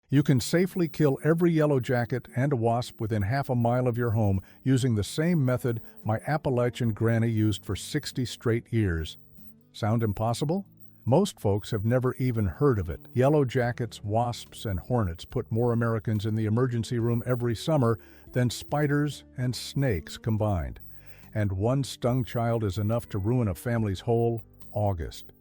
You can safely kill every yellowjacket and wasp within half a mile of your home using the same method my Appalachian granny used for 60 straight years. Sound impossible? Most folks have never even heard of it. Yellowjackets, wasps, and hornets put more Americans in the emergency room every summer than spiders and snakes combined. And one stung child is enough to ruin a family's whole August.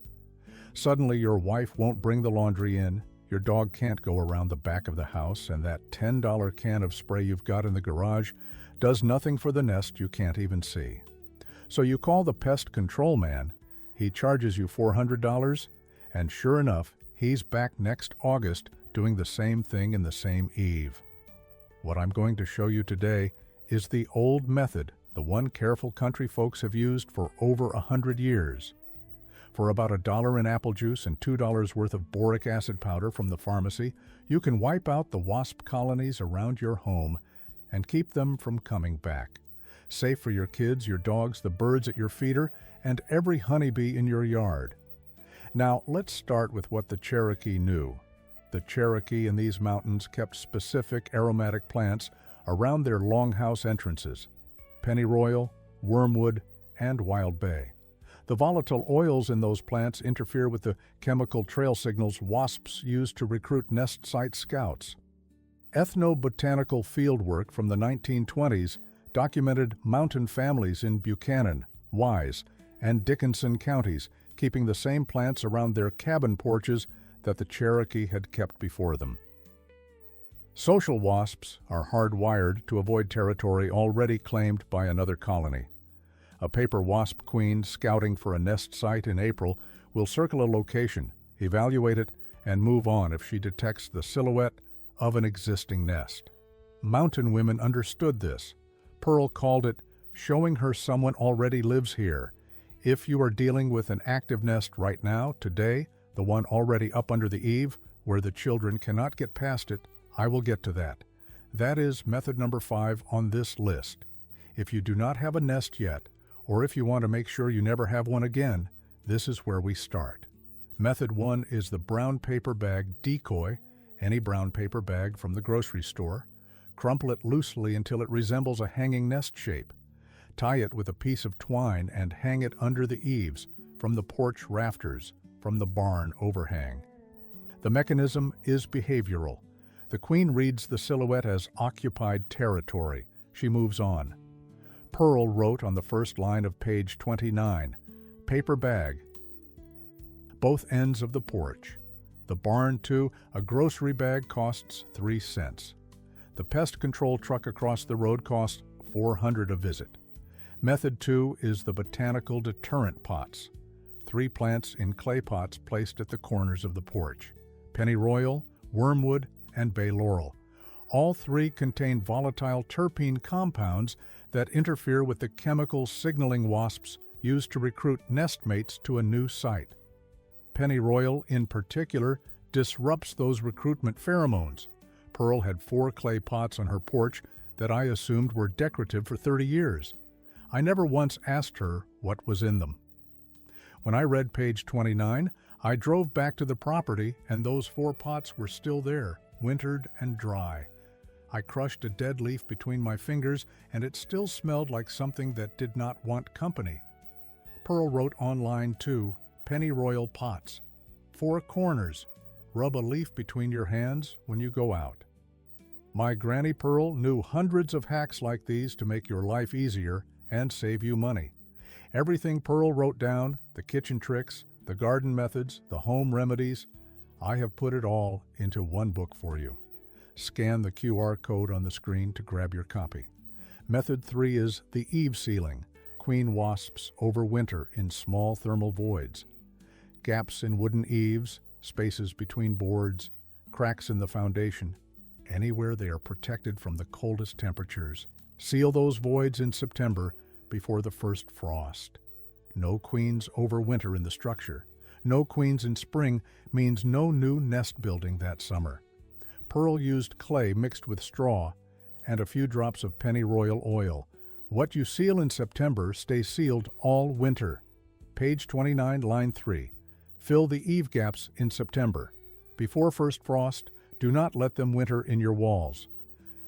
Suddenly your wife won't bring the laundry in, your dog can't go around the back of the house, and that $10 can of spray you've got in the garage does nothing for the nest you can't even see. So you call the pest control man, he charges you $400, and sure enough, he's back next August doing the same thing in the same eve. What I'm going to show you today is the old method, the one careful country folks have used for over 100 years. For about $1 in apple juice and $2 worth of boric acid powder from the pharmacy, you can wipe out the wasp colonies around your home and keep them from coming back. Safe for your kids, your dogs, the birds at your feeder, and every honeybee in your yard. Now, let's start with what the Cherokee knew. The Cherokee in these mountains kept specific aromatic plants around their longhouse entrances: pennyroyal, wormwood, and wild bay. The volatile oils in those plants interfere with the chemical trail signals wasps use to recruit nest site scouts. Ethnobotanical fieldwork from the 1920s documented mountain families in Buchanan, Wise, and Dickinson counties keeping the same plants around their cabin porches that the Cherokee had kept before them. Social wasps are hardwired to avoid territory already claimed by another colony. A paper wasp queen scouting for a nest site in April will circle a location, evaluate it, and move on if she detects the silhouette of an existing nest. Mountain women understood this. Pearl called it showing her someone already lives here. If you are dealing with an active nest right now, today, the one already up under the eave, where the children cannot get past it, I will get to that. That is method number 5 on this list. If you do not have a nest yet, or if you want to make sure you never have one again, this is where we start. Method 1 is the brown paper bag decoy, any brown paper bag from the grocery store. Crumple it loosely until it resembles a hanging nest shape. Tie it with a piece of twine and hang it under the eaves, from the porch rafters, from the barn overhang. The mechanism is behavioral. The queen reads the silhouette as occupied territory. She moves on. Pearl wrote on the first line of page 29, paper bag, both ends of the porch. The barn, too, a grocery bag costs 3 cents. The pest control truck across the road costs $400 a visit. Method 2 is the botanical deterrent pots. 3 plants in clay pots placed at the corners of the porch: pennyroyal, wormwood, and bay laurel. All 3 contain volatile terpene compounds that interfere with the chemical signaling wasps used to recruit nest mates to a new site. Pennyroyal, in particular, disrupts those recruitment pheromones. Pearl had 4 clay pots on her porch that I assumed were decorative for 30 years. I never once asked her what was in them. When I read page 29, I drove back to the property and those 4 pots were still there, wintered and dry. I crushed a dead leaf between my fingers and it still smelled like something that did not want company. Pearl wrote on line 2, pennyroyal pots. 4 corners. Rub a leaf between your hands when you go out. My Granny Pearl knew hundreds of hacks like these to make your life easier and save you money. Everything Pearl wrote down, the kitchen tricks, the garden methods, the home remedies, I have put it all into one book for you. Scan the QR code on the screen to grab your copy. Method 3 is the eave sealing. Queen wasps overwinter in small thermal voids. Gaps in wooden eaves, spaces between boards, cracks in the foundation, anywhere they are protected from the coldest temperatures. Seal those voids in September before the first frost. No queens overwinter in the structure. No queens in spring means no new nest building that summer. Pearl used clay mixed with straw and a few drops of pennyroyal oil. What you seal in September stays sealed all winter. Page 29, line 3. Fill the eave gaps in September. Before first frost, Do not let them winter in your walls.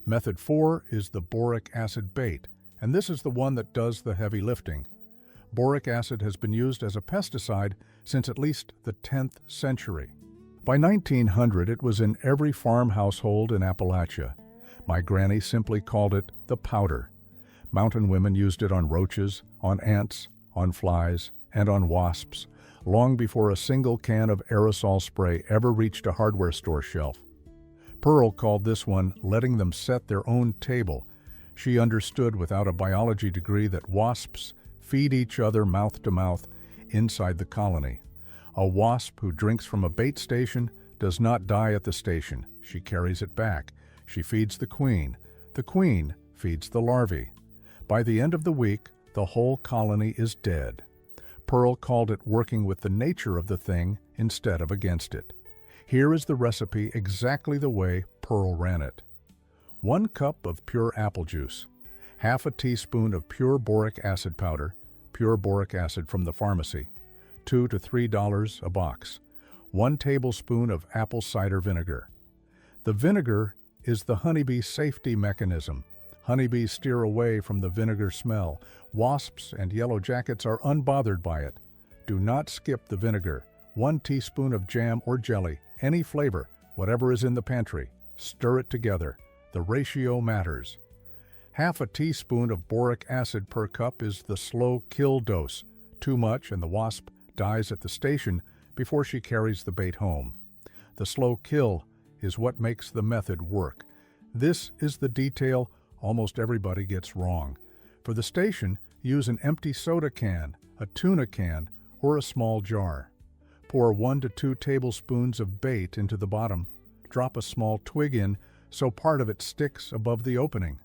Method 4 is the boric acid bait, and this is the one that does the heavy lifting. Boric acid has been used as a pesticide since at least the 10th century. By 1900, it was in every farm household in Appalachia. My granny simply called it the powder. Mountain women used it on roaches, on ants, on flies, and on wasps, long before a single can of aerosol spray ever reached a hardware store shelf. Pearl called this one letting them set their own table. She understood without a biology degree that wasps feed each other mouth to mouth inside the colony. A wasp who drinks from a bait station does not die at the station. She carries it back. She feeds the queen. The queen feeds the larvae. By the end of the week, the whole colony is dead. Pearl called it working with the nature of the thing instead of against it. Here is the recipe exactly the way Pearl ran it. 1 cup of pure apple juice, half a teaspoon of pure boric acid powder, pure boric acid from the pharmacy, $2 to $3 a box, 1 tablespoon of apple cider vinegar. The vinegar is the honeybee safety mechanism. Honeybees steer away from the vinegar smell. Wasps and yellowjackets are unbothered by it. Do not skip the vinegar. 1 teaspoon of jam or jelly, any flavor, whatever is in the pantry. Stir it together. The ratio matters. Half a teaspoon of boric acid per cup is the slow kill dose. Too much and the wasp dies at the station before she carries the bait home. The slow kill is what makes the method work. This is the detail almost everybody gets wrong. For the station, use an empty soda can, a tuna can, or a small jar. Pour 1 to 2 tablespoons of bait into the bottom. Drop a small twig in so part of it sticks above the opening.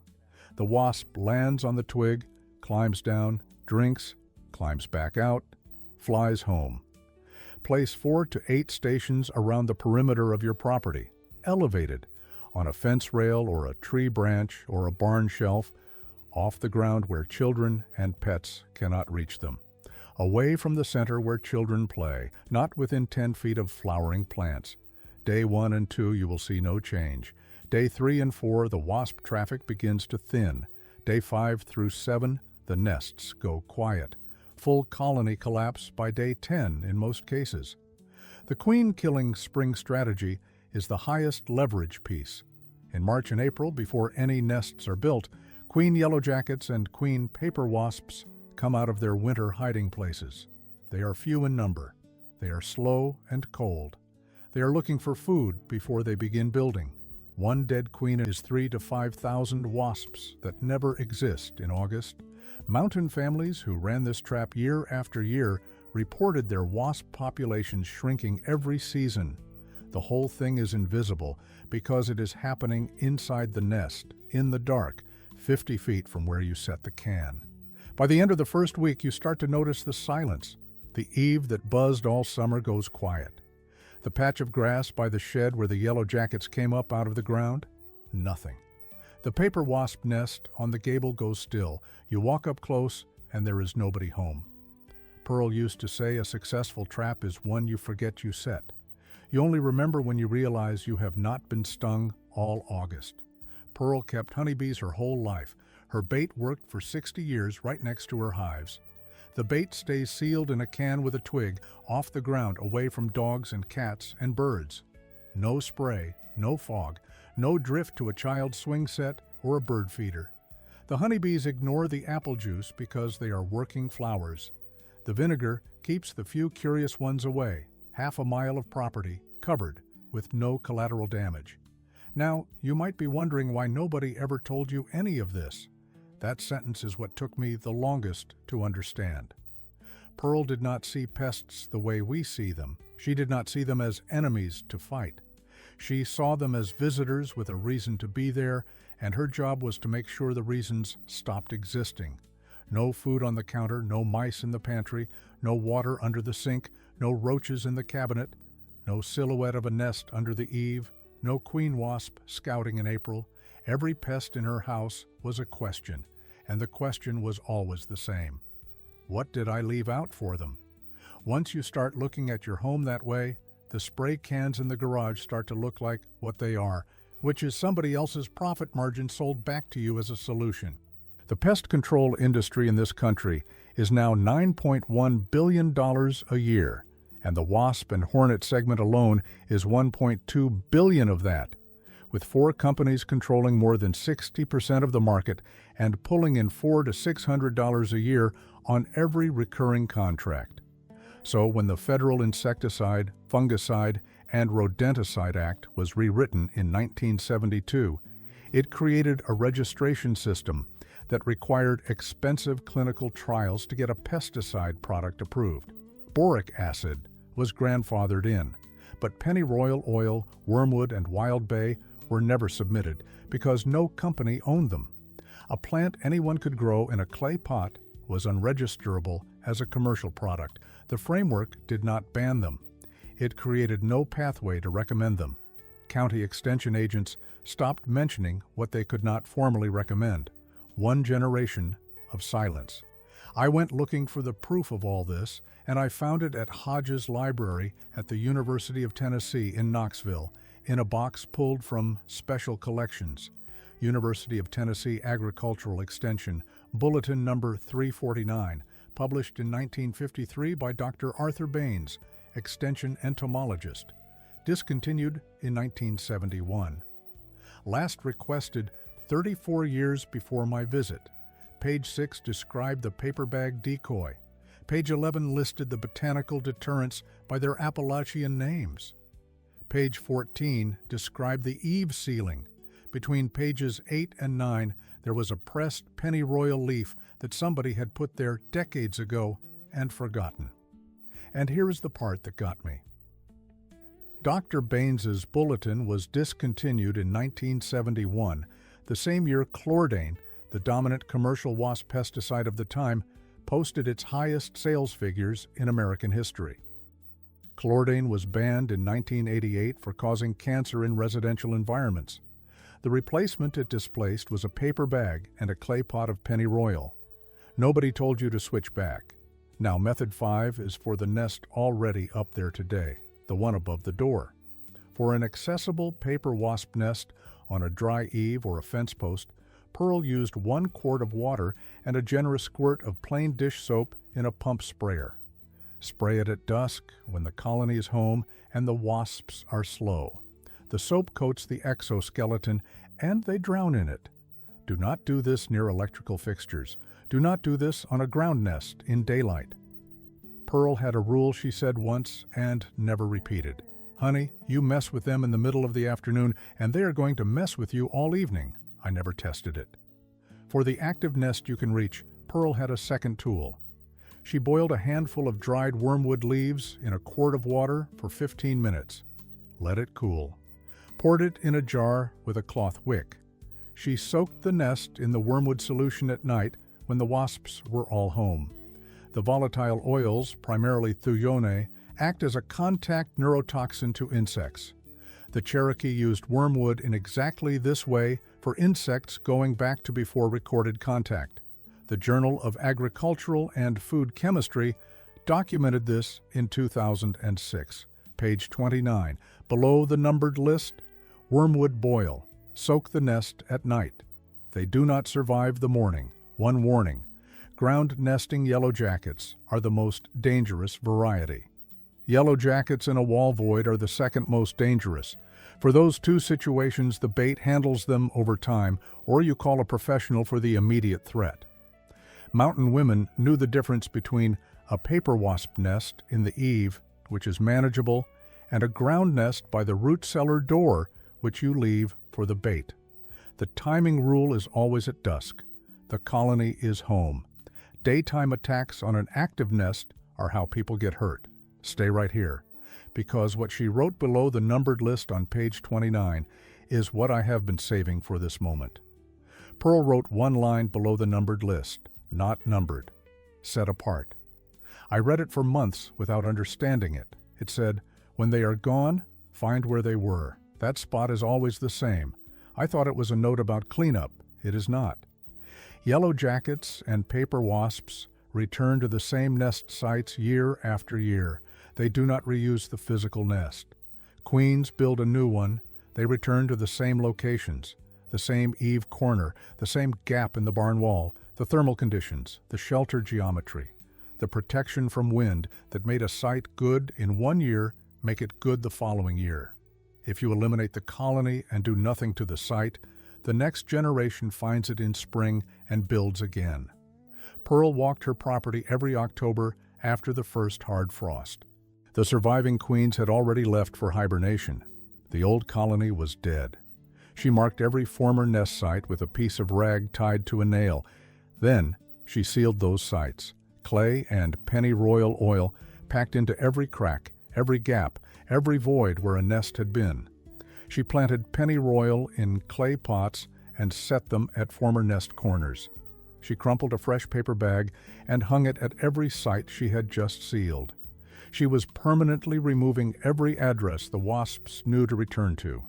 The wasp lands on the twig, climbs down, drinks, climbs back out, flies home. Place 4 to 8 stations around the perimeter of your property, elevated, on a fence rail or a tree branch or a barn shelf, off the ground where children and pets cannot reach them. Away from the center where children play, not within 10 feet of flowering plants. Day 1 and 2 you will see no change. Day 3 and 4 the wasp traffic begins to thin. Day 5 through 7 the nests go quiet. Full colony collapse by day 10 in most cases. The queen-killing spring strategy is the highest leverage piece. In March and April, before any nests are built, queen yellowjackets and queen paper wasps come out of their winter hiding places. They are few in number. They are slow and cold. They are looking for food before they begin building. 1 dead queen is 3,000 to 5,000 wasps that never exist in August. Mountain families who ran this trap year after year reported their wasp populations shrinking every season. The whole thing is invisible because it is happening inside the nest, in the dark, 50 feet from where you set the can. By the end of the first week, you start to notice the silence. The eave that buzzed all summer goes quiet. The patch of grass by the shed where the yellowjackets came up out of the ground? Nothing. The paper wasp nest on the gable goes still. You walk up close, and there is nobody home. Pearl used to say a successful trap is one you forget you set. You only remember when you realize you have not been stung all August. Pearl kept honeybees her whole life. Her bait worked for 60 years right next to her hives. The bait stays sealed in a can with a twig, off the ground, away from dogs and cats and birds. No spray, no fog, no drift to a child's swing set or a bird feeder. The honeybees ignore the apple juice because they are working flowers. The vinegar keeps the few curious ones away, half a mile of property covered with no collateral damage. Now, you might be wondering why nobody ever told you any of this. That sentence is what took me the longest to understand. Pearl did not see pests the way we see them. She did not see them as enemies to fight. She saw them as visitors with a reason to be there, and her job was to make sure the reasons stopped existing. No food on the counter, no mice in the pantry, no water under the sink, no roaches in the cabinet, no silhouette of a nest under the eave, no queen wasp scouting in April. Every pest in her house was a question, and the question was always the same. What did I leave out for them? Once you start looking at your home that way, the spray cans in the garage start to look like what they are, which is somebody else's profit margin sold back to you as a solution. The pest control industry in this country is now $9.1 billion a year, and the wasp and hornet segment alone is $1.2 billion of that, with 4 companies controlling more than 60% of the market and pulling in $400 to $600 a year on every recurring contract. So when the Federal Insecticide, Fungicide, and Rodenticide Act was rewritten in 1972, it created a registration system that required expensive clinical trials to get a pesticide product approved. Boric acid was grandfathered in, but pennyroyal oil, wormwood, and wild bay were never submitted because no company owned them. A plant anyone could grow in a clay pot was unregisterable as a commercial product. The framework did not ban them. It created no pathway to recommend them. County extension agents stopped mentioning what they could not formally recommend. One generation of silence. I went looking for the proof of all this, and I found it at Hodges Library at the University of Tennessee in Knoxville, in a box pulled from Special Collections. University of Tennessee Agricultural Extension, Bulletin Number 349, published in 1953 by Dr. Arthur Baines, Extension entomologist, discontinued in 1971. Last requested 34 years before my visit. Page 6 described the paper bag decoy. Page 11 listed the botanical deterrents by their Appalachian names. Page 14 described the eave ceiling. Between pages 8 and 9, there was a pressed pennyroyal leaf that somebody had put there decades ago and forgotten. And here is the part that got me. Dr. Baines's bulletin was discontinued in 1971, the same year Chlordane, the dominant commercial wasp pesticide of the time, posted its highest sales figures in American history. Chlordane was banned in 1988 for causing cancer in residential environments. The replacement it displaced was a paper bag and a clay pot of pennyroyal. Nobody told you to switch back. Now method 5 is for the nest already up there today, the one above the door. For an accessible paper wasp nest on a dry eave or a fence post, Pearl used 1 quart of water and a generous squirt of plain dish soap in a pump sprayer. Spray it at dusk when the colony is home and the wasps are slow. The soap coats the exoskeleton and they drown in it. Do not do this near electrical fixtures. Do not do this on a ground nest in daylight. Pearl had a rule she said once and never repeated. Honey, you mess with them in the middle of the afternoon and they are going to mess with you all evening. I never tested it. For the active nest you can reach, Pearl had a second tool. She boiled a handful of dried wormwood leaves in a quart of water for 15 minutes. Let it cool. Poured it in a jar with a cloth wick. She soaked the nest in the wormwood solution at night when the wasps were all home. The volatile oils, primarily thujone, act as a contact neurotoxin to insects. The Cherokee used wormwood in exactly this way for insects going back to before recorded contact. The Journal of Agricultural and Food Chemistry documented this in 2006. Page 29. Below the numbered list, wormwood boil. Soak the nest at night. They do not survive the morning. One warning: ground nesting yellowjackets are the most dangerous variety. Yellowjackets in a wall void are the second most dangerous. For those two situations, the bait handles them over time, or you call a professional for the immediate threat. Mountain women knew the difference between a paper wasp nest in the eave, which is manageable, and a ground nest by the root cellar door, which you leave for the bait. The timing rule is always at dusk. The colony is home. Daytime attacks on an active nest are how people get hurt. Stay right here, because what she wrote below the numbered list on page 29 is what I have been saving for this moment. Pearl wrote one line below the numbered list, not numbered, set apart. I read it for months without understanding it. It said, "When they are gone, find where they were. That spot is always the same." I thought it was a note about cleanup. It is not. Yellowjackets and paper wasps return to the same nest sites year after year. They do not reuse the physical nest. Queens build a new one. They return to the same locations, the same eave corner, the same gap in the barn wall, the thermal conditions, the shelter geometry, the protection from wind that made a site good in 1 year make it good the following year. If you eliminate the colony and do nothing to the site, the next generation finds it in spring and builds again. Pearl walked her property every October after the first hard frost. The surviving queens had already left for hibernation. The old colony was dead. She marked every former nest site with a piece of rag tied to a nail. Then she sealed those sites. Clay and pennyroyal oil packed into every crack, every gap, every void where a nest had been. She planted pennyroyal in clay pots and set them at former nest corners. She crumpled a fresh paper bag and hung it at every site she had just sealed. She was permanently removing every address the wasps knew to return to.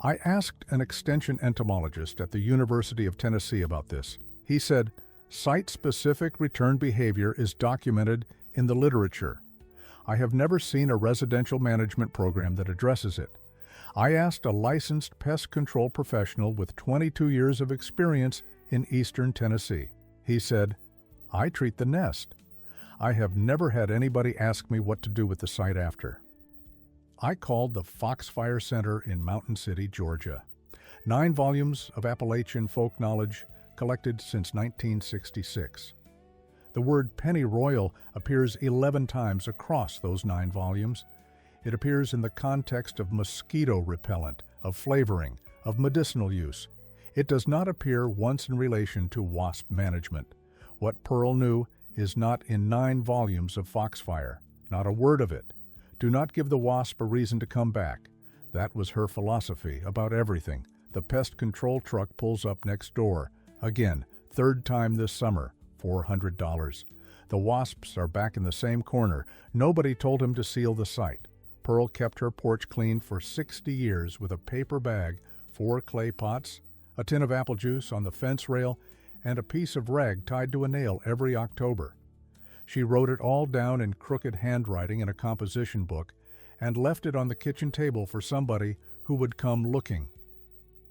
I asked an extension entomologist at the University of Tennessee about this. He said, site-specific return behavior is documented in the literature. I have never seen a residential management program that addresses it. I asked a licensed pest control professional with 22 years of experience in eastern Tennessee. He said, I treat the nest. I have never had anybody ask me what to do with the site after. I called the Foxfire Center in Mountain City, Georgia. 9 volumes of Appalachian folk knowledge collected since 1966. The word pennyroyal appears 11 times across those 9 volumes. It appears in the context of mosquito repellent, of flavoring, of medicinal use. It does not appear once in relation to wasp management. What Pearl knew is not in 9 volumes of Foxfire, not a word of it. Do not give the wasp a reason to come back. That was her philosophy about everything. The pest control truck pulls up next door. Again, 3rd time this summer, $400. The wasps are back in the same corner. Nobody told him to seal the site. Pearl kept her porch clean for 60 years with a paper bag, 4 clay pots, a tin of apple juice on the fence rail, and a piece of rag tied to a nail every October. She wrote it all down in crooked handwriting in a composition book and left it on the kitchen table for somebody who would come looking.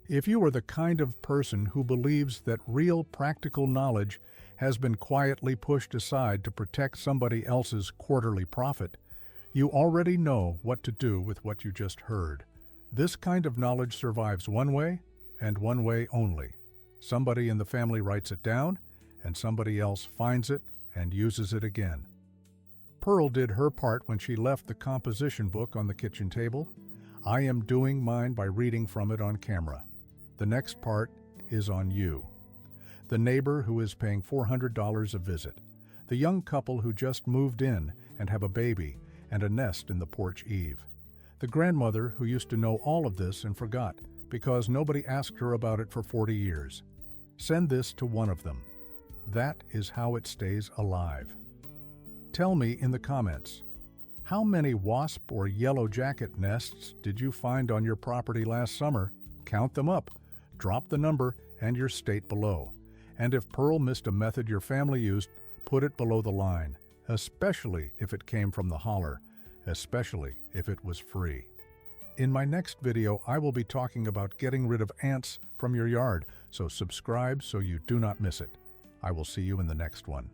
If you are the kind of person who believes that real practical knowledge has been quietly pushed aside to protect somebody else's quarterly profit, you already know what to do with what you just heard. This kind of knowledge survives one way and one way only. Somebody in the family writes it down, and somebody else finds it and uses it again. Pearl did her part when she left the composition book on the kitchen table. I am doing mine by reading from it on camera. The next part is on you. The neighbor who is paying $400 a visit. The young couple who just moved in and have a baby and a nest in the porch eave. The grandmother who used to know all of this and forgot because nobody asked her about it for 40 years. Send this to one of them. That is how it stays alive. Tell me in the comments, how many wasp or yellowjacket nests did you find on your property last summer? Count them up, drop the number and your state below. And if Pearl missed a method your family used, put it below the line, especially if it came from the holler, especially if it was free. In my next video, I will be talking about getting rid of ants from your yard, so subscribe so you do not miss it. I will see you in the next one.